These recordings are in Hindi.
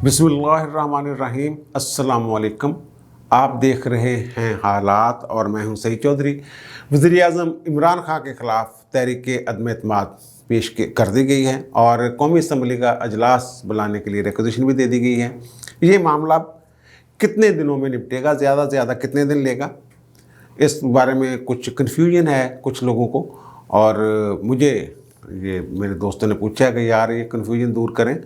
बिस्मिल्लाहिर्रहमानिर्रहीम। अस्सलाम वालेकुम। आप देख रहे हैं हालात और मैं हूं सईद चौधरी। वज़ीर-ए-आज़म इमरान खान के ख़िलाफ़ तहरीक अदम एतमाद पेश कर दी गई है और कौमी असम्बली का अजलास बुलाने के लिए रिक्वेज़िशन भी दे दी गई है। ये मामला कितने दिनों में निपटेगा, ज़्यादा से ज़्यादा कितने दिन लेगा, इस बारे में कुछ कन्फ्यूजन है कुछ लोगों को। और मुझे ये मेरे दोस्तों ने पूछा कि यार ये कन्फ्यूजन दूर करें,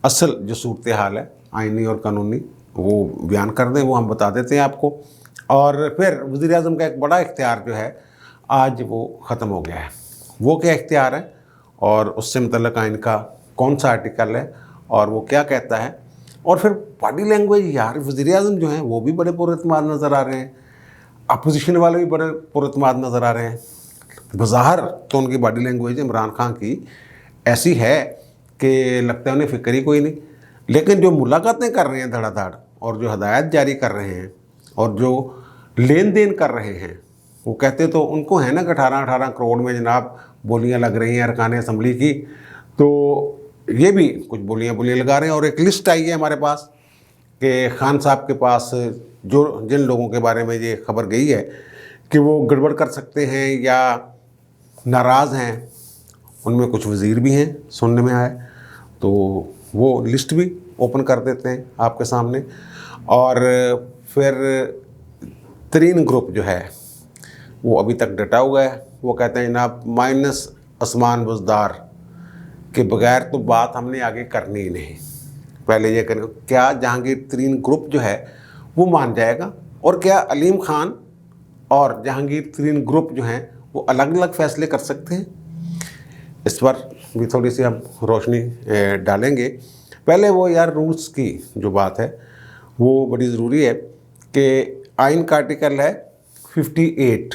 असल जो सूरत हाल है आइनी और कानूनी वो बयान कर दें, वो हम बता देते हैं आपको। और फिर वज़ीर-ए-आज़म का एक बड़ा इख्तियार जो है आज वो ख़त्म हो गया है। वो क्या इख्तियार है और उससे मुतल्लिक़ आइन का कौन सा आर्टिकल है और वो क्या कहता है। और फिर बॉडी लैंग्वेज, यार वज़ीर-ए-आज़म जो हैं वो भी बड़े पुरअतमाद नज़र आ रहे हैं, अपोजिशन वाले भी बड़े पुरअतमाद नज़र आ रहे हैं। बज़ाहिर तो उनकी बॉडी लैंग्वेज इमरान खान की ऐसी है कि लगता है उन्हें फ़िक्र ही कोई नहीं, लेकिन जो मुलाकातें कर रहे हैं धड़ाधड़ और जो हदायत जारी कर रहे हैं और जो लेन देन कर रहे हैं, वो कहते तो उनको है ना कि 18-18 करोड़ में जनाब बोलियां लग रही हैं अरकान असम्बली की, तो ये भी कुछ बोलियां लगा रहे हैं। और एक लिस्ट आई है हमारे पास कि खान साहब के पास जो जिन लोगों के बारे में ये खबर गई है कि वो गड़बड़ कर सकते हैं या नाराज़ हैं, उनमें कुछ वज़ीर भी हैं सुनने में आए, तो वो लिस्ट भी ओपन कर देते हैं आपके सामने। और फिर तरीन ग्रुप जो है वो अभी तक डटा हुआ है, वो कहते हैं जनाब माइनस आसमान बुज़दार के बगैर तो बात हमने आगे करनी ही नहीं, पहले ये करें। क्या जहांगीर तरीन ग्रुप जो है वो मान जाएगा और क्या अलीम खान और जहांगीर तरीन ग्रुप जो हैं वो अलग अलग फ़ैसले कर सकते हैं, इस पर भी थोड़ी सी हम रोशनी डालेंगे। पहले वो यार रूल्स की जो बात है वो बड़ी ज़रूरी है कि आइन का आर्टिकल है 58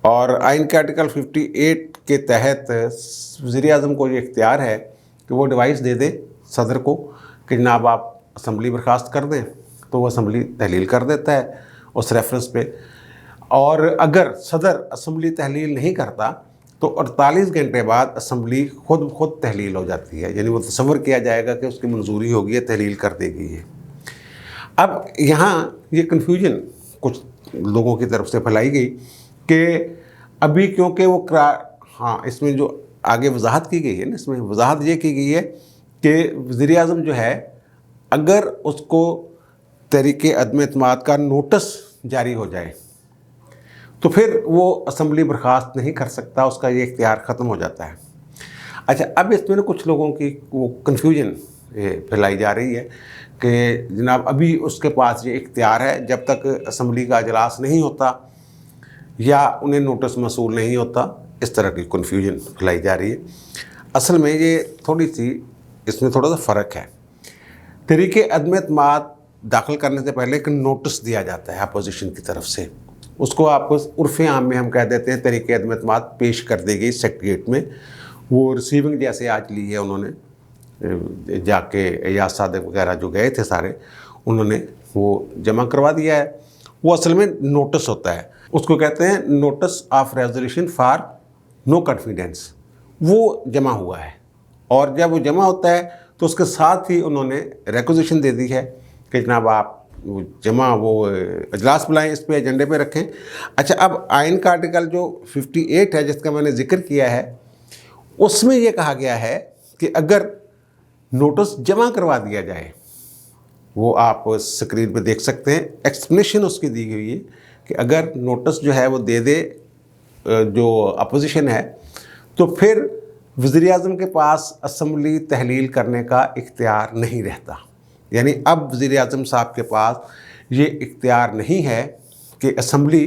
और आइन के आर्टिकल 58 के तहत वज़ीर-ए-आज़म को ये इख्तियार है कि वो डिवाइस दे दे सदर को कि जनाब आप असम्बली बर्खास्त कर दें, तो वो असम्बली तहलील कर देता है उस रेफरेंस पे। और अगर सदर असम्बली तहलील नहीं करता तो 48 घंटे बाद असम्बली खुद तहलील हो जाती है, यानी वो तसव्वुर किया जाएगा कि उसकी मंजूरी होगी है, तहलील कर देगी है। अब यहाँ ये कन्फ्यूजन कुछ लोगों की तरफ से फैलाई गई कि अभी क्योंकि वो इसमें जो आगे वजाहत की गई है ना, इसमें वजाहत ये की गई है कि वज़ीर-ए-आज़म जो है अगर उसको तहरीक अदम एतमाद का नोटिस जारी हो जाए तो फिर वो असम्बली बर्खास्त नहीं कर सकता, उसका ये इख्तियार ख़त्म हो जाता है। अच्छा, अब इसमें कुछ लोगों की वो कन्फ्यूजन फैलाई जा रही है कि जनाब अभी उसके पास ये इख्तियार है जब तक असम्बली का अजलास नहीं होता या उन्हें नोटिस मसूल नहीं होता, इस तरह की कन्फ्यूजन फैलाई जा रही है। असल में ये थोड़ी सी इसमें थोड़ा सा फ़र्क है। तहरीक अदम एतमाद दाखिल करने से पहले एक नोटिस दिया जाता है अपोजिशन की तरफ से, उसको आप उर्फ़ आम में हम कह देते हैं तहरीक अदम एतमाद पेश कर दी गई सेक्रेटेरिएट में। वो रिसीविंग जैसे आज ली है उन्होंने, जाके एजाज सादिक वगैरह जो गए थे सारे, उन्होंने वो जमा करवा दिया है। वो असल में नोटिस होता है, उसको कहते हैं notice of resolution for no confidence, वो जमा हुआ है। और जब वो जमा होता है तो उसके साथ ही उन्होंने रिक्वेजिशन दे दी है कि जनाब आप वो अजलास बुलाएं, इस पे एजेंडे पे रखें। अच्छा, अब आइन का आर्टिकल जो 58 है जिसका मैंने जिक्र किया है, उसमें ये कहा गया है कि अगर नोटिस जमा करवा दिया जाए, वो आप स्क्रीन पे देख सकते हैं, एक्सप्लेनेशन उसकी दी गई है कि अगर नोटिस जो है वो दे दे जो अपोजिशन है तो फिर वज़ीर-ए-आज़म के पास असम्बली तहलील करने का इख्तियार नहीं रहता। यानी अब वज़ीर-ए-आज़म साहब के पास ये इख्तियार नहीं है कि असम्बली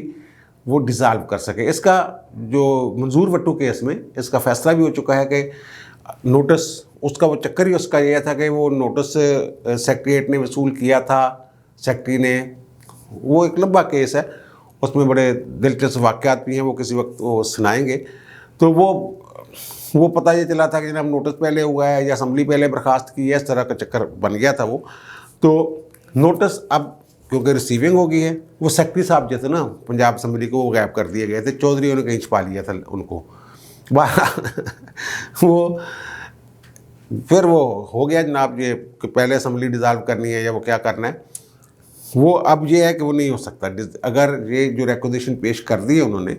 वो डिज़ाल्व कर सके। इसका जो मंजूर वट्टू केस में इसका फ़ैसला भी हो चुका है कि नोटिस उसका वो चक्कर ही उसका यह था कि वो नोटिस सेक्रेटेरिएट ने वसूल किया था, सेक्रेटरी ने, वो एक लंबा केस है, उसमें बड़े दिलचस्प वाक़यात भी हैं, वो किसी वक्त वो सुनाएंगे। तो वो पता ये चला था कि जनाब नोटिस पहले हुआ है या असम्बली पहले बर्खास्त की है, इस तरह का चक्कर बन गया था वो। तो नोटिस अब क्योंकि रिसीविंग हो गई है, वो सेक्रेटरी साहब जो थे ना पंजाब असम्बली को, वो गायब कर दिए गए थे, चौधरी ने कहीं छुपा लिया था उनको। वो फिर वो हो गया जनाब ये कि पहले असम्बली डिज़ाल्व करनी है या वो क्या करना है, वो अब ये है कि वो नहीं हो सकता। अगर ये जो रेक्विजिशन पेश कर दी है उन्होंने,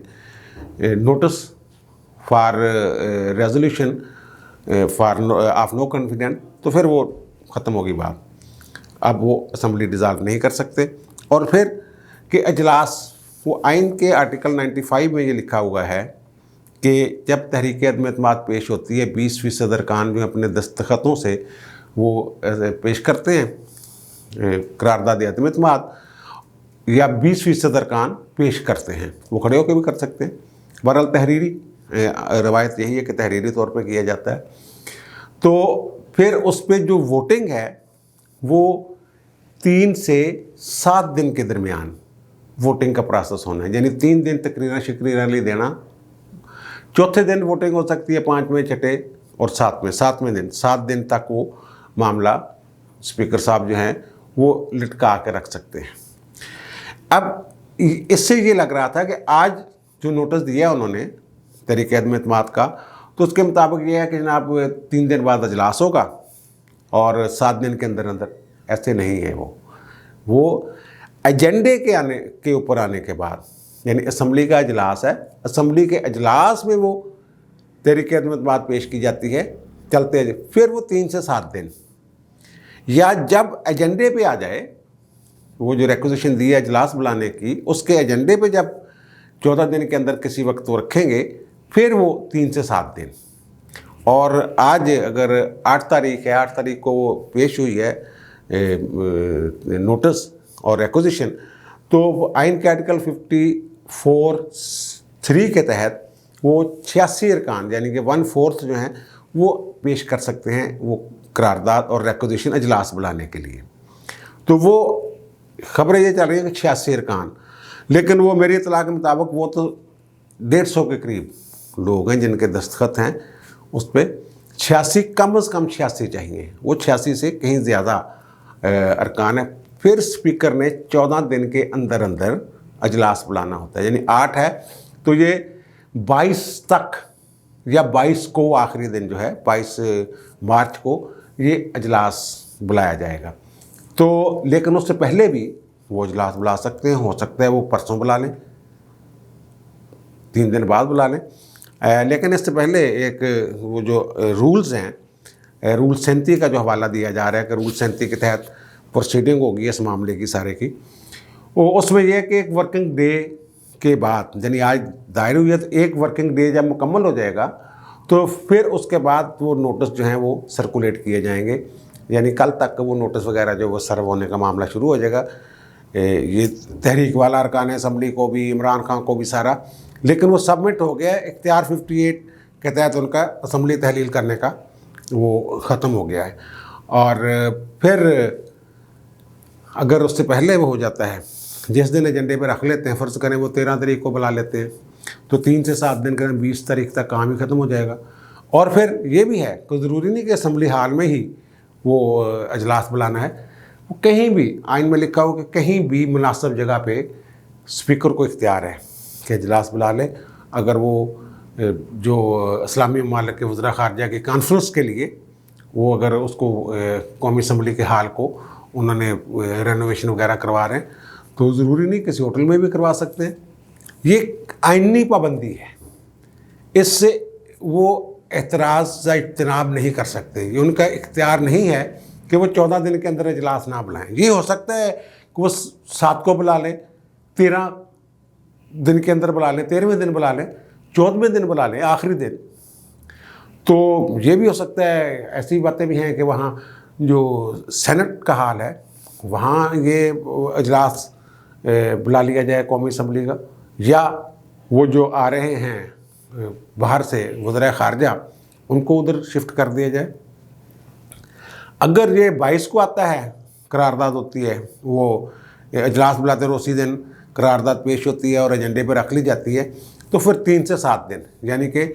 notice for resolution for of no confident, तो फिर वो ख़त्म होगी बात। अब वो असम्बली डिज़ाल्व नहीं कर सकते। और फिर कि अजलास, वो आइन के आर्टिकल 95 में ये लिखा हुआ है कि जब तहरीक अदम एतमाद पेश होती है 20% अरकान जो अपने दस्तखतों से वो पेश करते हैं करारदाद अदम एतमाद, या 20% अरकान पेश करते हैं, वो खड़े होकर भी कर सकते हैं। बहरहाल तहरीरी रवायत यही है कि तहरीरी तौर पर किया जाता है। तो फिर उस पर जो वोटिंग है वो 3 से 7 दिन के दरमियान वोटिंग का प्रोसेस होना है, यानी 3 दिन तकरीरन शकरीरन देना, चौथे दिन वोटिंग हो सकती है, 5वें, छठे और 7वें दिन, 7 दिन तक वो मामला स्पीकर साहब जो हैं वो लटका के रख सकते हैं। अब इससे ये लग रहा था कि आज जो नोटिस दिया उन्होंने तहरीक अदम एतमाद का, तो उसके मुताबिक ये है कि जनाब 3 दिन बाद अजलास होगा और 7 दिन के अंदर अंदर, ऐसे नहीं है। वो एजेंडे के ऊपर आने के बाद, यानी असम्बली का अजलास है, असम्बली के अजलास में वो तहरीक अदम एतमाद पेश की जाती है, चलते हैं, फिर वो 3 से 7 दिन, या जब एजेंडे पे आ जाए, वो जो रिक्वेजिशन दी है अजलास बुलाने की, उसके एजेंडे पे जब 14 दिन के अंदर किसी वक्त वो रखेंगे, फिर वो 3 से 7 दिन। और आज अगर 8 तारीख है, 8 तारीख को वो पेश हुई है नोटिस और रिक्वेजिशन, तो आइन के आर्टिकल 54(3) के तहत वो 86 अरकान यानी कि 1/4 जो हैं वो पेश कर सकते हैं वो करारदाद और रिक्वेजिशन अजलास बुलाने के लिए। तो वो खबरें ये चल रही हैं कि 86 अरकान, लेकिन वो मेरी इत्तला के मुताबिक वो तो 150 के करीब लोग हैं जिनके दस्तखत हैं उस पर। 86 कम से कम 86 चाहिए, वो 86 से कहीं ज़्यादा अरकान है। फिर स्पीकर ने 14 दिन के अंदर अंदर अजलास बुलाना होता है, यानी 8 है तो ये 22 तक, या 22 को आखिरी दिन जो है 22 मार्च को ये अजलास बुलाया जाएगा। तो लेकिन उससे पहले भी वो अजलास बुला सकते हैं, हो सकता है वो परसों बुला लें, 3 दिन बाद बुला लें। लेकिन इससे पहले एक वो जो रूल्स हैं, रूल 37 का जो हवाला दिया जा रहा है कि रूल 37 के तहत प्रोसीडिंग होगी इस मामले की सारे की, वो उसमें यह है कि एक वर्किंग डे के बाद, यानी आज दायर हुई है तो एक वर्किंग डे जब मुकम्मल हो जाएगा तो फिर उसके बाद वो नोटिस जो हैं वो सर्कुलेट किए जाएंगे, यानी कल तक वो नोटिस वगैरह जो वो सर्व होने का मामला शुरू हो जाएगा। ये तहरीक वाला अरकान असम्बली को भी, इमरान खान को भी सारा, लेकिन वो सबमिट हो गया है। इख्तियार 58 के तहत उनका असम्बली तहलील करने का वो ख़त्म हो गया है। और फिर अगर उससे पहले वो हो जाता है, जिस दिन एजेंडे पे रख लेते हैं, फ़र्ज़ करें वो 13 तारीख को बुला लेते हैं, तो 3 से 7 दिन के अंदर 20 तारीख तक काम ही ख़त्म हो जाएगा। और फिर ये भी है कोई ज़रूरी नहीं कि असम्बली हाल में ही वो अजलास बुलाना है, वो कहीं भी आइन में लिखा हो कि कहीं भी मुनासिब जगह पे स्पीकर को इख्तियार है कि अजलास बुला ले। अगर वो जो इस्लामी ममालिक के वज़रा ख़ारजा की कॉन्फ्रेंस के लिए वो अगर उसको कौमी असम्बली के हाल को उन्होंने रेनोवेशन वगैरह करवा रहे हैं, तो ज़रूरी नहीं किसी होटल में भी करवा सकते हैं। ये आइनी पाबंदी है, इससे वो एतराज़ या इज्तनाब नहीं कर सकते। ये उनका इख्तियार नहीं है कि वो 14 दिन के अंदर इजलास ना बुलाएं। ये हो सकता है कि वो 7 को बुला लें, 13 दिन के अंदर बुला लें, 13वें दिन बुला लें, 14वें दिन बुला लें, आखिरी दिन। तो ये भी हो सकता है। ऐसी बातें भी हैं कि वहाँ जो सेनेट का हाल है वहाँ ये अजलास बुला लिया जाए कौमी असम्बली का, या वो जो आ रहे हैं बाहर से वज़रा ख़ारजा उनको उधर शिफ्ट कर दिया जाए। अगर ये 22 को आता है, करारदाद होती है, वो अजलास बुलाते हैं, उसी दिन करारदाद पेश होती है और एजेंडे पर रख ली जाती है, तो फिर 3 से 7 दिन यानी कि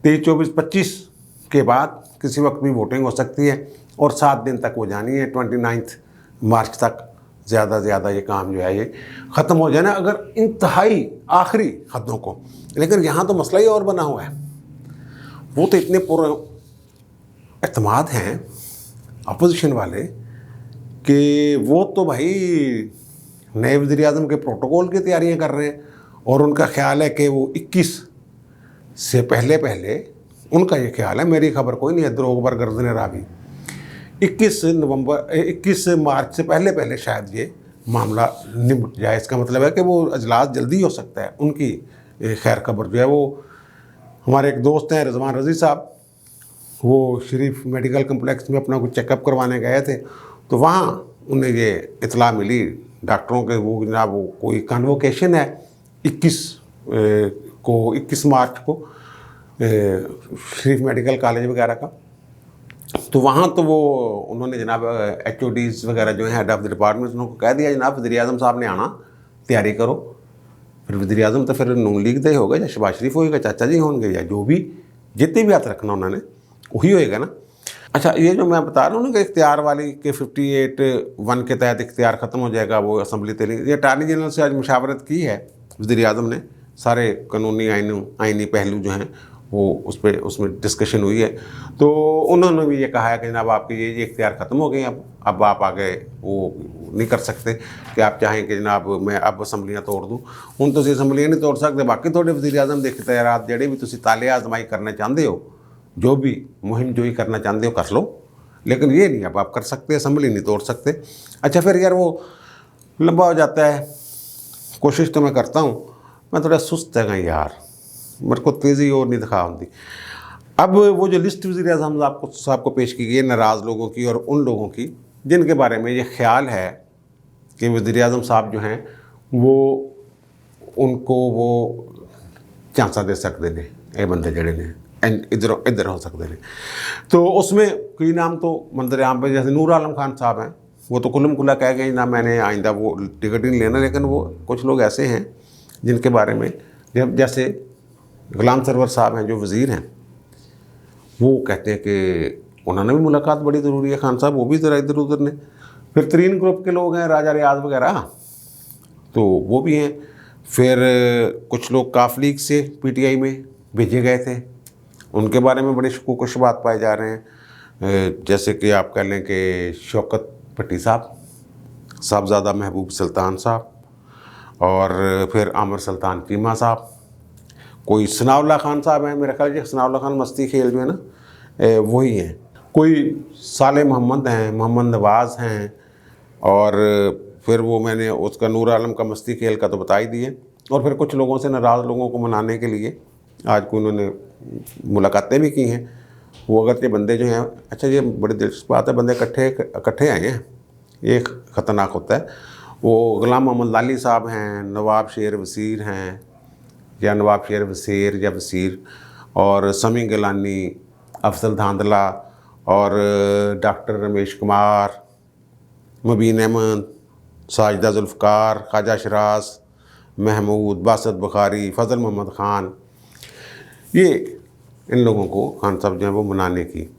23, 24, 25 के बाद किसी वक्त भी वोटिंग हो सकती है और 7 दिन तक वो जानी है। 29 मार्च तक ज़्यादा से ज़्यादा ये काम जो है ये ख़त्म हो जाए ना, अगर इंतहाई आखिरी हदों को। लेकिन यहाँ तो मसला ही और बना हुआ है, वो तो इतने एतमाद हैं अपोजिशन वाले कि वो तो भाई नए वज़ीर आज़म के प्रोटोकॉल की तैयारियां कर रहे हैं और उनका ख्याल है कि वो 21 से पहले पहले, उनका ये ख्याल है, मेरी खबर कोई नहीं है, द्रोग बर गर्दन रावी, 21 मार्च से पहले पहले शायद ये मामला निपट जाए। इसका मतलब है कि वो अजलास जल्दी हो सकता है। उनकी खैर खबर जो है वो, हमारे एक दोस्त हैं रिजवान रज़ी साहब, वो शरीफ मेडिकल कम्प्लेक्स में अपना कुछ चेकअप करवाने गए थे, तो वहाँ उन्हें ये इतला मिली डॉक्टरों के, वो जनाब वो कोई कन्वोकेशन है 21 मार्च को शरीफ मेडिकल कॉलेज वगैरह का। तो वहाँ तो वो उन्होंने जनाब HODs वगैरह जो हैं, हेड ऑफ द डिपार्टमेंट, उनको कह दिया जनाब वज़ीर आज़म साहब ने आना, तैयारी करो। फिर वज़ीर आज़म तो फिर नून लीग दे होगा या शहबाज शरीफ होएगा, चाचा जी होंगे, या जो भी जितने भी हाथ रखना उन्होंने वही होएगा ना। अच्छा, ये जो मैं बता रहा हूँ ना कि इख्तियार वाली के 58(1) के तहत इख्तियार ख़त्म हो जाएगा, वो असम्बली तहरीक, ये अटार्नी जनरल से आज मुशावरत की है वज़ीर आज़म ने, सारे कानूनी आइनी पहलू जो हैं वो उसमें डिस्कशन हुई है। तो उन्होंने भी ये कहा है कि जनाब आपके ये इख्तियार ख़त्म हो गए, अब आप आगे वो नहीं कर सकते कि आप चाहें कि जनाब मैं अब असम्बलियाँ तोड़ दूँ। हूँ तो असम्बलियाँ नहीं तोड़ सकते, बाकी थोड़े वज़ीर आज़म देखे तैयार जेडे भी तुम ताले आजमाई करना चाहते हो, जो भी मुहिम जोई करना चाहते हो कर लो, लेकिन ये नहीं अब आप कर सकते, असम्बली नहीं तोड़ सकते। अच्छा, फिर यार वो लंबा हो जाता है, कोशिश तो मैं करता हूँ, मैं थोड़ा सुस्त है यार, मेरे को तेज़ी और नहीं दिखा होती। अब वो जो लिस्ट वज़ीर आज़म साहब को पेश की गई है नाराज़ लोगों की और उन लोगों की जिनके बारे में ये ख्याल है कि वज़ीर आज़म साहब जो हैं वो उनको वो चांसा दे सकते हैं, ये बंदे जड़े ने इधर हो सकते हैं। तो उसमें कई नाम तो मंजर आम पे, जैसे नूर आलम खान साहब हैं, वो तो कुल्लम खुला कह गए ना मैंने आइंदा वो टिकट ही नहीं लेना, लेकिन वो कुछ लोग ऐसे हैं जिनके बारे में, जैसे गुलाम सरवर साहब हैं जो वज़ीर हैं, वो कहते हैं कि उन्होंने भी मुलाकात बड़ी ज़रूरी है खान साहब, वो भी ज़रा इधर उधर ने। फिर 3 ग्रुप के लोग हैं, राजा रियाज वगैरह, तो वो भी हैं। फिर कुछ लोग काफ लीग से PTI में भेजे गए थे, उनके बारे में बड़े शकूक व शुबात पाए जा रहे हैं। जैसे कि आप कह लें कि शौकत भट्टी साहब, साहबजादा महबूब सुल्तान साहब, और फिर आमिर सुल्तान चीमा साहब, कोई सनाउल्लाह खान साहब हैं, मेरा ख्याल सनाउल्लाह खान मस्ती खेल जो है ना वही हैं, कोई साले मोहम्मद हैं, मोहम्मद नवाज़ हैं, और फिर वो मैंने उसका नूर आलम का मस्ती खेल का तो बता ही दिए। और फिर कुछ लोगों से नाराज़ लोगों को मनाने के लिए आज को उन्होंने मुलाकातें भी की हैं। वो अगर ये बंदे जो हैं, अच्छा ये बड़ी दिलचस्प बात है, बंदे इकट्ठे आए हैं, ये ख़तरनाक होता है। वो गुलाम मोहम्मद लाली साहब हैं, नवाब शेर वसीर हैं, या नवाब शेर वसीर या वसीर, और समी गिलानी, अफजल धांधला, और डॉक्टर रमेश कुमार, मुबीन अहमद, साजिदा जुल्फ़कार, ख्वाजा शराज, महमूद, बासत बुखारी, फ़ज़ल मोहम्मद ख़ान, ये इन लोगों को खान साहब जो हैं वो मनाने की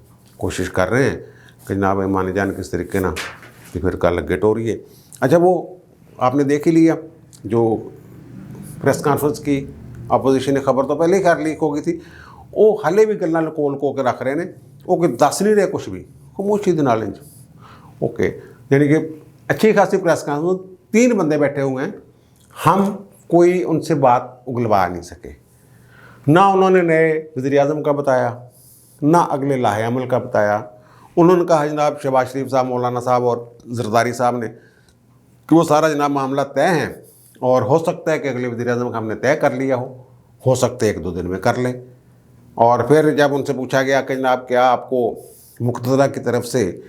कोशिश कर रहे हैं कि जनाब मान जान किस तरीके ना कि फिर कल गेट हो रही है। अच्छा, वो आपने देख ही लिया जो प्रेस कॉन्फ्रेंस की अपोजिशन ने खबर तो पहले ही खैर लीक हो गई थी, वो हाले भी गल्ला लकोल को के रख रहे हैं, वो कि दस नहीं रहे कुछ भी, खामोशी दे नाल ओके, यानी कि अच्छी खासी प्रेस कॉन्फ्रेंस, 3 बंदे बैठे हुए हैं, हम कोई उनसे बात उगलवा नहीं सके, ना उन्होंने नए वज़ीर आज़म का बताया, ना अगले लाहे अमल का बताया। उन्होंने कहा जनाब शहबाज शरीफ साहब, मौलाना साहब और जरदारी साहब ने कि वो सारा जनाब मामला तय है, और हो सकता है कि अगले वज़ीर आज़म का हमने तय कर लिया हो सकता है 1-2 दिन में कर लें। और फिर जब उनसे पूछा गया कि जनाब क्या आपको मुक़्तदा की तरफ से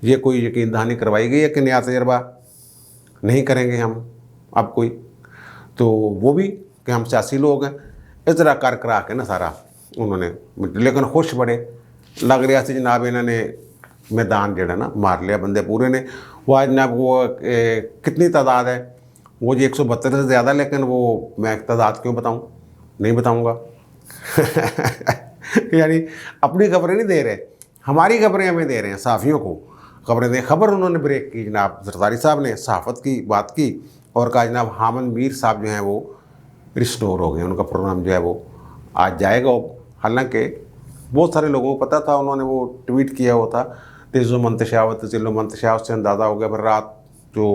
ये कोई यकीन दहानी करवाई गई है कि नया तजर्बा नहीं करेंगे हम अब कोई, तो वो भी कि हम सियासी लोग हैं, इस तरह कर करा के ना सारा उन्होंने, लेकिन खुश बड़े लग रहा से जनाब इन्होंने मैदान जड़ा ना मार लिया बंदे पूरे ने। वो आज जनाब वो कितनी तादाद है, वो जी 172 से ज़्यादा, लेकिन वो मैं तादाद क्यों बताऊँ, नहीं बताऊँगा यानी अपनी खबरें नहीं दे रहे, हमारी खबरें हमें दे रहे हैं, सहाफ़ियों को खबरें दें। खबर उन्होंने ब्रेक की, जनाब जरदारी साहब ने सहाफ़त की बात की और कहा जनाब हामद मीर साहब जो हैं वो रिस्टोर हो गए, उनका प्रोग्राम जो है वो आज जाएगा। हालांकि बहुत सारे लोगों को पता था, उन्होंने वो ट्वीट किया हुआ था, तेजो मंतशावत चिल्लो मंतशावत से अंदाज़ा हो गया। पर रात जो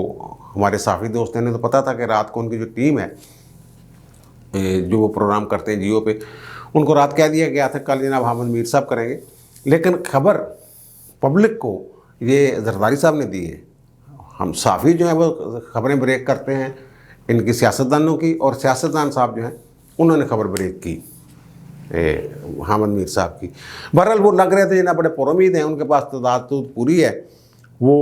हमारे साफी दोस्त हैं, उन्हें तो पता था कि रात को उनकी जो टीम है जो वो प्रोग्राम करते हैं जियो पे, उनको रात कह दिया गया था कल जनाब हामिद मीर साहब करेंगे। लेकिन खबर पब्लिक को ये जरदारी साहब ने दी है। हम साफ़ी जो है वो ख़बरें ब्रेक करते हैं इनकी सियासतदानों की, और सियासतदान साहब जो हैं उन्होंने खबर ब्रेक की हामिद मीर साहब की। बहरहाल वो लग रहे थे जिन्हें बड़े पुरुम्मीद हैं, उनके पास तादाद तो पूरी है। वो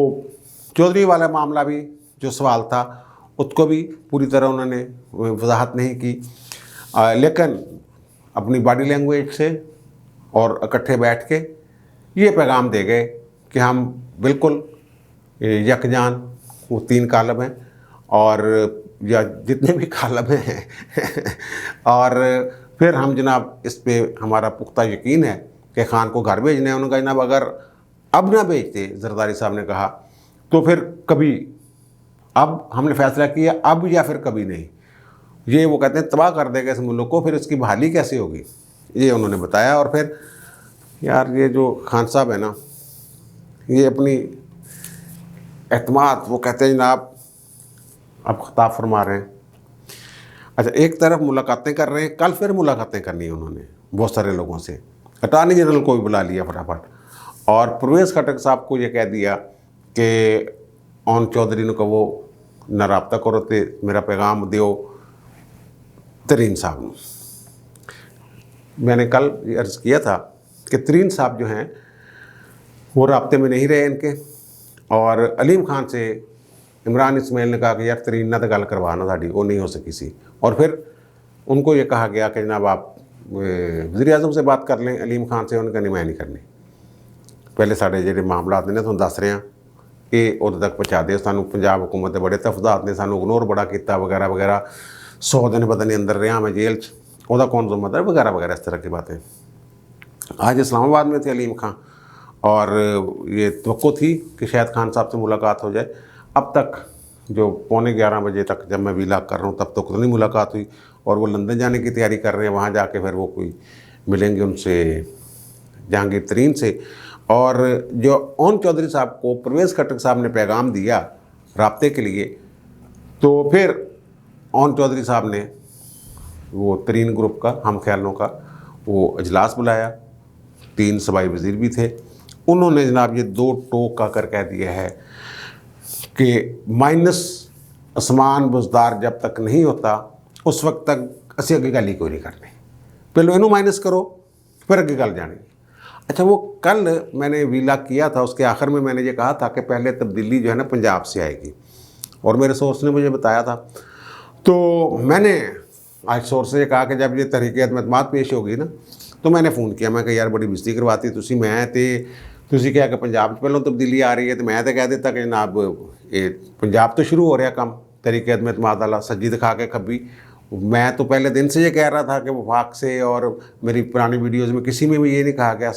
चौधरी वाला मामला भी जो सवाल था उसको भी पूरी तरह उन्होंने वजाहत नहीं की, लेकिन अपनी बॉडी लैंग्वेज से और इकट्ठे बैठ के ये पैगाम दे गए कि हम बिल्कुल यकजान, वो 3 कालब हैं और या जितने भी कालब हैं और फिर हम जनाब इस पे हमारा पुख्ता यकीन है कि खान को घर भेजने हैं। उन्होंने कहा जनाब अगर अब ना भेजते, जरदारी साहब ने कहा, तो फिर कभी, अब हमने फैसला किया अब या फिर कभी नहीं। ये वो कहते हैं तबाह कर देगा इस मुल्क को, फिर इसकी बहाली कैसे होगी, ये उन्होंने बताया। और फिर यार ये जो खान साहब है ना, ये अपनी एतमाद, वो कहते हैं जनाब अब ख़ताब फरमा रहे हैं। अच्छा, एक तरफ मुलाकातें कर रहे हैं, कल फिर मुलाकातें करनी है उन्होंने बहुत सारे लोगों से। अटॉर्नी जनरल को भी बुला लिया फटाफट, और परवेज़ खटक साहब को ये कह दिया कि ओन चौधरी ने कहो न रबता करो तो मेरा पैगाम दियो तरीन साहब ने। मैंने कल अर्ज़ किया था कि तरीन साहब जो हैं वो राब्ते में नहीं रहे इनके, और अलीम खान से इमरान इस्माइल ने कहा कि यार तरीन ना तो गल करवाना साड़ी, वो नहीं हो सकी सी। और फिर उनको ये कहा गया कि जनाब आप वज़ीर-ए-आज़म से बात कर लें, अलीम खान से। उन्होंने कहा नहीं मैं नहीं करनी, पहले साढ़े जो मामला ने तुहानूं दस रहे हैं ये उदों तक पहुँचा दे। सानूं पंजाब हुकूमत बड़े तफदात ने सानूं इग्नोर बड़ा किया वगैरह वगैरह, 100 दिन पता नहीं अंदर रहा मैं जेल च, वह कौन जिम्मेदार वगैरह वगैरह, इस तरह की बातें। आज इस्लामाबाद में थे अलीम खान, और ये तवक्को थी कि शायद खान साहब से मुलाकात हो जाए। अब तक जो 11:15 बजे तक जब मैं वीलॉग कर रहा हूँ तब तक तो नहीं मुलाकात हुई, और वो लंदन जाने की तैयारी कर रहे हैं, वहाँ जाके फिर वो कोई मिलेंगे उनसे, जहांगीर तरीन से। और जो ओन चौधरी साहब को परवेज़ खटक साहब ने पैगाम दिया राब्ते के लिए, तो फिर ओन चौधरी साहब ने वो तरीन ग्रुप का, हम ख्यालों का वो अजलास बुलाया, 3 सूबाई वज़ीर भी थे। उन्होंने जनाब ये 2 टोक का कर कह दिया है कि माइनस आसमान बुजदार जब तक नहीं होता उस वक्त तक असी अगे गल ही कोई नहीं करनी, पहले इनू माइनस करो फिर अगे गल जानी। अच्छा, वो कल मैंने वीलॉग किया था, उसके आखिर में मैंने ये कहा था कि पहले तब्दीली जो है ना पंजाब से आएगी, और मेरे सोर्स ने मुझे बताया था। तो मैंने आज सोर्स से कहा कि जब ये तहरीक एतमाद पेश होगी ना, तो मैंने फ़ोन किया, मैं कहा यार बड़ी बेइज्जती करवाती तुसी, मैं ते तुसी क्या कि पंजाब पहलों तब्दीली आ रही है, तो मैं तो कह देता कि जनाब ये पंजाब तो शुरू हो रहा काम तहरीक एतमाद वाला, सज्जी दिखा के खब्बी। मैं तो पहले दिन से ये कह रहा था कि वफाक से, और मेरी पुरानी वीडियोज़ में किसी में भी ये नहीं कहा गया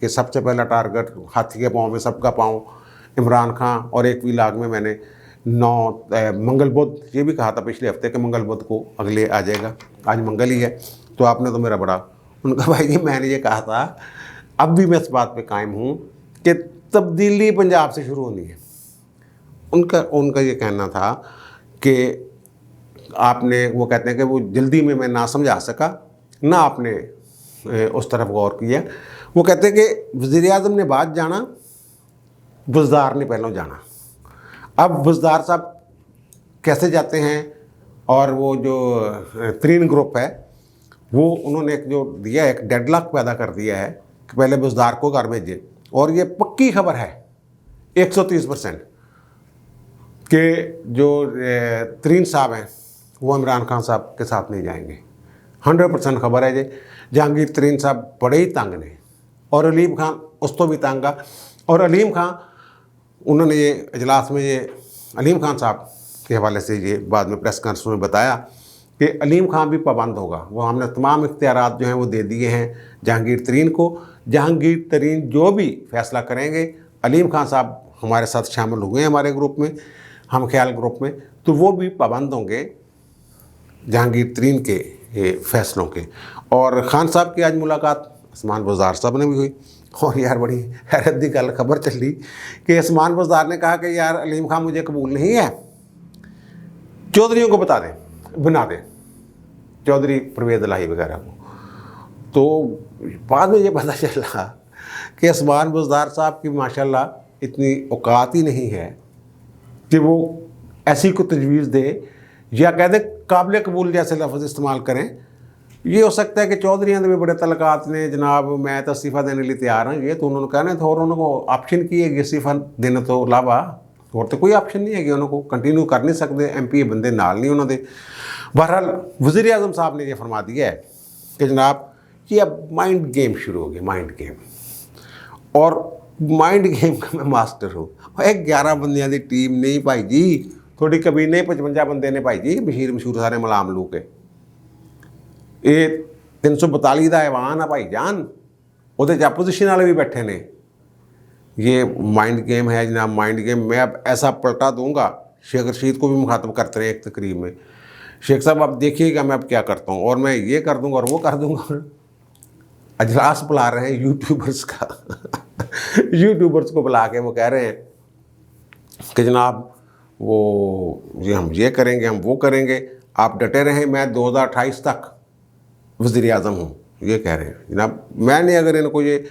कि सबसे पहला टारगेट हाथी के पाँव में सबका पाँव इमरान खान। और एक वीलॉग में मैंने 9 मंगल बुध ये भी कहा था पिछले हफ्ते कि मंगल बुध को अगले आ जाएगा, आज मंगल ही है। तो आपने तो मेरा बड़ा, उनका भाई जी मैंने ये कहा था, अब भी मैं इस बात पे कायम हूँ कि तब्दीली पंजाब से शुरू होनी है। उनका ये कहना था कि आपने, वो कहते हैं कि वो जल्दी में मैं ना समझा सका, ना आपने उस तरफ गौर किया। वो कहते हैं कि वज़ीर-ए-आज़म ने बाद जाना, बुज़दार ने पहलों जाना। अब बुज़दार साहब कैसे जाते हैं, और वो जो तरीन ग्रुप है वो उन्होंने एक जो दिया है, एक डेडलॉक पैदा कर दिया है कि पहले बुज़दार को घर भेजें। और ये पक्की खबर है 130% कि जो तरीन साहब हैं वो इमरान खान साहब के साथ नहीं जाएंगे। 100% खबर है जी। जहांगीर तरीन साहब बड़े ही तंग ने, और अलीम खान उस तो भी तंग आ। और अलीम खान, उन्होंने ये अजलास में ये अलीम खान साहब के हवाले से ये बाद में प्रेस कॉन्फ्रेंस में बताया कि अलीम खान भी पाबंद होगा। वो हमने तमाम इख्तियारात जो हैं वो दे दिए हैं जहांगीर तरीन को। जहांगीर तरीन जो भी फैसला करेंगे, अलीम खान साहब हमारे साथ शामिल हुए हैं हमारे ग्रुप में, हम ख्याल ग्रुप में, तो वो भी पाबंद होंगे जहांगीर तरीन के फैसलों के। और ख़ान साहब की आज मुलाकात उस्मान बुज़दार साहब ने भी हुई। और यार बड़ी हैरत की गल खबर चली कि उस्मान बुज़दार ने कहा कि यार अलीम खान मुझे कबूल नहीं है, चौधरियों को बता दें, बना दें, चौधरी परवेज़ इलाही वगैरह को। तो बाद में ये पता चला कि उस्मान बुज़दार साहब की माशाल्लाह इतनी औकात ही नहीं है कि वो ऐसी को तजवीज़ दे या कह दे काबिल कबूल जैसे लफ्ज़ इस्तेमाल करें। ये हो सकता है कि चौधरियाँ भी बड़े तलकात ने जनाब मैं तो इस्तीफ़ा देने लिए तैयार हूँ, ये तो उन्होंने कहना था और उन्होंने ऑप्शन की है कि इस्तीफ़ा देने तो अलावा और तो कोई ऑप्शन नहीं है कि उन्होंने कंटिन्यू कर नहीं सकते, MP बंदे नाल नहीं उन्होंने। बहरहाल वज़ीर आज़म साहब ने ये फरमा दिया है कि जनाब कि अब माइंड गेम शुरू हो गया, माइंड गेम, और माइंड गेम का मैं मास्टर हूँ। एक 11 बंदियां की टीम नहीं भाई जी, थोड़ी कबीने 55 बंदे ने भाई जी, बशीर मशहूर सारे मलाम लू के ये 342 का ऐवान है भाई जान, वो अपोजिशन वाले भी बैठे ने। ये माइंड गेम है जनाब, माइंड गेम। मैं अब ऐसा पलटा दूंगा, शेख रशीद को भी मुखातब करते रहे एक तकरीब में, शेख साहब आप देखिएगा मैं अब क्या करता हूँ, और मैं ये कर दूंगा और वो कर दूंगा। अजलास बुला रहे हैं यूट्यूबर्स का यूट्यूबर्स को बुला के वो कह रहे हैं कि जनाब वो ये हम ये करेंगे, हम वो करेंगे, आप डटे रहें, मैं 2028 तक वज़ीर आज़म हूँ, ये कह रहे हैं जनाब। मैंने अगर इनको ये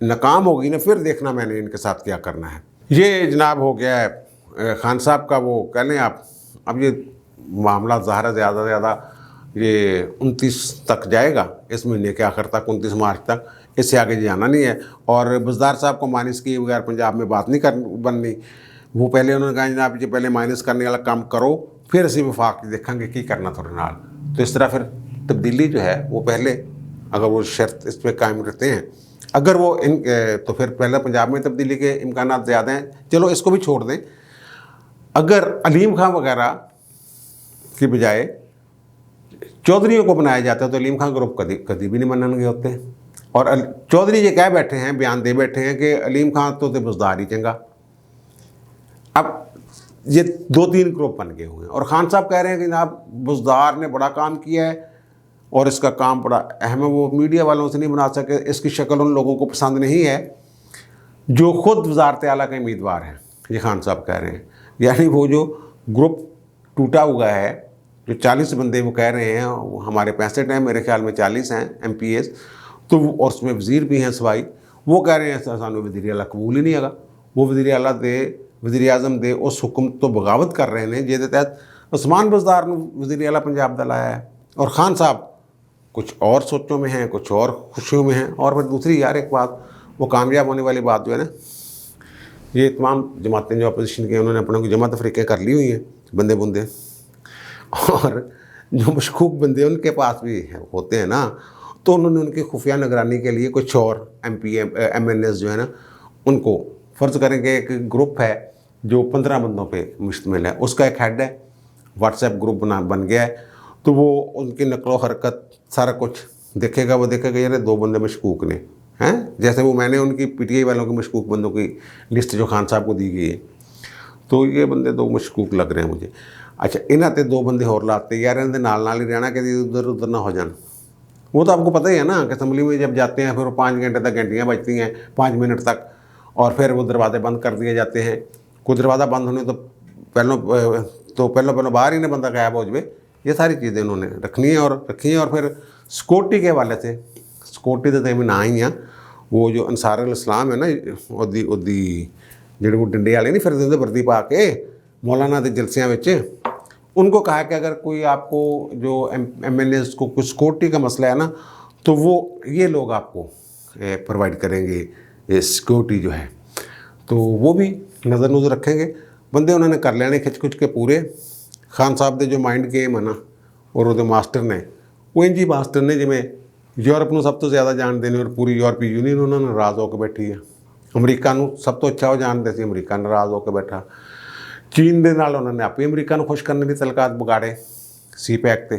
नाकाम होगी ना फिर देखना मैंने इनके साथ क्या करना है। ये जनाब हो गया है खान साहब का वो कह लें आप। अब ये मामला ज़ाहिर ज़्यादा से ज़्यादा ये 29 तक जाएगा, इस महीने के आखिर तक, 29 मार्च तक, इससे आगे जाना नहीं है। और बुज़दार साहब को माइनस किए बगैर पंजाब में बात नहीं कर बननी। वो पहले उन्होंने कहा जनाब जी पहले माइनस करने वाला काम करो फिर असी वफाक देखेंगे की करना थोड़े नाल। तो इस तरह फिर तब्दीली जो है वो पहले अगर वो शर्त इस पर कायम रहते हैं, अगर वो इन तो फिर पहले पंजाब में तब्दीली के इम्कान ज़्यादा हैं। चलो इसको भी छोड़ दें, अगर अलीम खां वगैरह की बजाय चौधरियों को बनाया जाता है तो अलीम खां ग्रुप कभी भी नहीं मननगे होते। और चौधरी ये कह बैठे हैं, बयान दे बैठे हैं कि अलीम खां तो बुज़दार ही चंगा। अब ये 2-3 ग्रुप बन गए हुए हैं और खान साहब कह रहे हैं कि जनाब बुज़दार ने बड़ा काम किया है और इसका काम बड़ा अहम है, वो मीडिया वालों से नहीं बना सके, इसकी शक्ल उन लोगों को पसंद नहीं है जो ख़ुद वज़ारत आला के उम्मीदवार हैं, ये खान साहब कह रहे हैं। यानी वो जो ग्रुप टूटा हुआ है, जो 40 बंदे वो कह रहे हैं, वो हमारे 65 हैं, मेरे ख्याल में 40 हैं MPs, तो और उसमें वज़ीर भी हैं सवाई, वो कह रहे हैं सानू वज़ीर आला कबूल ही नहीं है। वो वज़ीर आला दे वज़ीर आज़म दे उस हुक्म तो बगावत कर रहे हैं जिसके तहत उस्मान बुज़दार ने वज़ीर आला पंजाब दा लाया है। और खान साहब कुछ और सोचों में हैं, कुछ और खुशियों में हैं। और फिर दूसरी यार एक बात, वो कामयाब होने वाली बात जो है ना, ये तमाम जमातें जो अपोजिशन की उन्होंने अपनों की जमात अफ्रीका कर ली हुई हैं बंदे बुंदे, और जो मशकूक बंदे उनके पास भी होते हैं ना, तो उन्होंने उनकी खुफिया निगरानी के लिए कुछ और MNS जो है ना, उनको फ़र्ज़ करेंगे एक ग्रुप है जो 15 बंदों पे मुश्तमिल है, उसका एक हेड है, व्हाट्सएप ग्रुप बन गया है, तो वो उनकी नकलो हरकत सारा कुछ देखेगा। वो देखेगा यार 2 बंदे मशकूक ने हैं, जैसे वो मैंने उनकी PTI वालों की मशकूक बंदों की लिस्ट जो खान साहब को दी गई है, तो ये बंदे 2 मशकूक लग रहे हैं मुझे। अच्छा इन्हें तो 2 बंदे होर लाते यार, इन्हें नाल ही रहना कि उधर उधर ना हो जाए। वो तो आपको पता ही है ना कि असम्बली में जब जाते हैं फिर वो 5 घंटे तक घंटियाँ बजती हैं, 5 मिनट तक, और फिर वो दरवाजे बंद कर दिए जाते हैं। कोई दरवाज़ा बंद होने तो पहले बाहर ही ना बंदा गायब हो जाए। ये सारी चीज़ें उन्होंने रखनी है और रखी हैं। और फिर सिक्योरिटी के हवाले से, सिक्योरिटी तो ना ही है, वो जो अंसारुल इस्लाम है ना, उदी ਜਿਹੜੇ वो डंडे वाले नहीं फिर देंगे वर्दी पा के मौलाना के जलसियां विच, उनको कहा कि अगर कोई आपको जो MNS को कुछ सिक्योरिटी का मसला है ना, तो वो ये लोग आपको प्रोवाइड करेंगे ये सिक्योरिटी जो है, तो वो भी नज़र रखेंगे। बंदे उन्होंने कर लेने खिच खुच के पूरे। खान साहब के जो माइंड गेम है ना, और वो मास्टर ने वो इंज ही मास्टर ने जिमें यूरोप में सब तो ज़्यादा जानते हैं और पूरी यूरोपीय यूनियन उन्होंने नाराज़ होकर बैठी है। अमरीका सब तो अच्छा वो जानते थे, अमरीका नाराज़ होकर बैठा। चीन के नाल उन्होंने आप ही अमरीका खुश करने की तलकात बिगाड़े CPEC ते,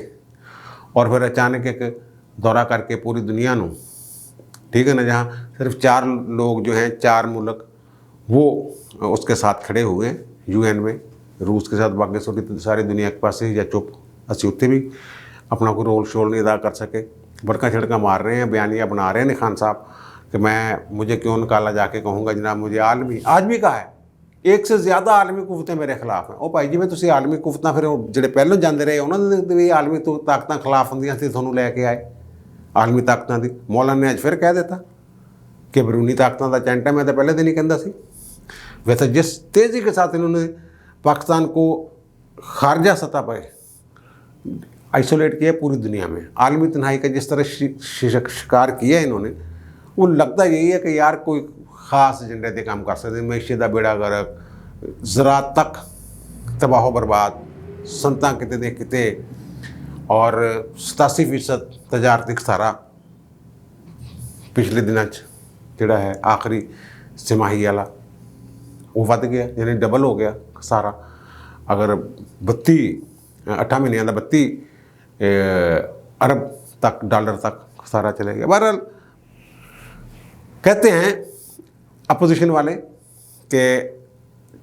और फिर अचानक एक दौरा करके पूरी दुनिया को, ठीक है ना, जहाँ सिर्फ 4 लोग जो हैं, 4 मुल्क वो उसके साथ खड़े हुए हैं UN में, रूस के साथ, बाकी सारी दुनिया के पास या चुप, असी उत्थे भी अपना कोई रोल शोल नहीं अदा कर सके। बड़का छिड़का मार रहे हैं, बयानिया बना रहे हैं खान साहब कि मुझे क्यों निकाला, जाके कहूँगा जनाब मुझे आलमी आज भी कहा है, एक से ज़्यादा आलमी कुवतें मेरे खिलाफ हैं। ਉਹ ਭਾਈ ਜਿਵੇਂ ਤੁਸੀਂ ਆਲਮੀ ਕੁਵਤਾਂ ਫਿਰ ਜਿਹੜੇ ਪਹਿਲਾਂ ਜਾਂਦੇ ਰਹੇ ਉਹਨਾਂ ਦੇ ਵੀ ਆਲਮੀ ਤਾਕਤਾਂ ਖਿਲਾਫ ਹੁੰਦੀਆਂ ਸੀ, ਤੁਹਾਨੂੰ ਲੈ ਕੇ ਆਏ ਆਲਮੀ ਤਾਕਤਾਂ ਦੀ। ਮੌਲਾਨਾ ਨੇ ਅੱਜ ਫਿਰ ਕਹਿ ਦਿੱਤਾ कि बरूनी ताकतों का चैंट है। मैं तो पहले दिन ही कहता सी। वैसे जिस तेज़ी के साथ इन्होंने पाकिस्तान को खारजा सतह पर आइसोलेट किया पूरी दुनिया में, आलमी तन्हाई का जिस तरह शिकार किया इन्होंने, वो लगता यही है कि यार कोई ख़ास एजेंडे से काम कर सकते। मैशे का बेड़ा गर्क, ज़रात तक तबाह बर्बाद, संतां किते दे किते, और 87% तजारती खसारा पिछले दिनों जोड़ा है आखिरी तिमाही वाला वो वध गया, यानी डबल हो गया सारा। अगर 8 महीनों का 32 अरब तक डॉलर तक सारा चले गया। बहरहाल कहते हैं अपोजिशन वाले कि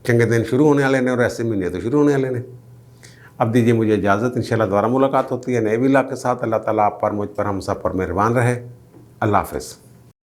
चंगे दिन शुरू होने वाले ने और ऐसे महीने तो शुरू होने वाले ने। अब दीजिए मुझे इजाज़त, इंशाल्लाह दोबारा मुलाकात होती है नए विला के साथ। अल्लाह ताला आप पर, मुझ पर, हम सब पर मेहरबान रहे। अल्लाह हाफ़िज़।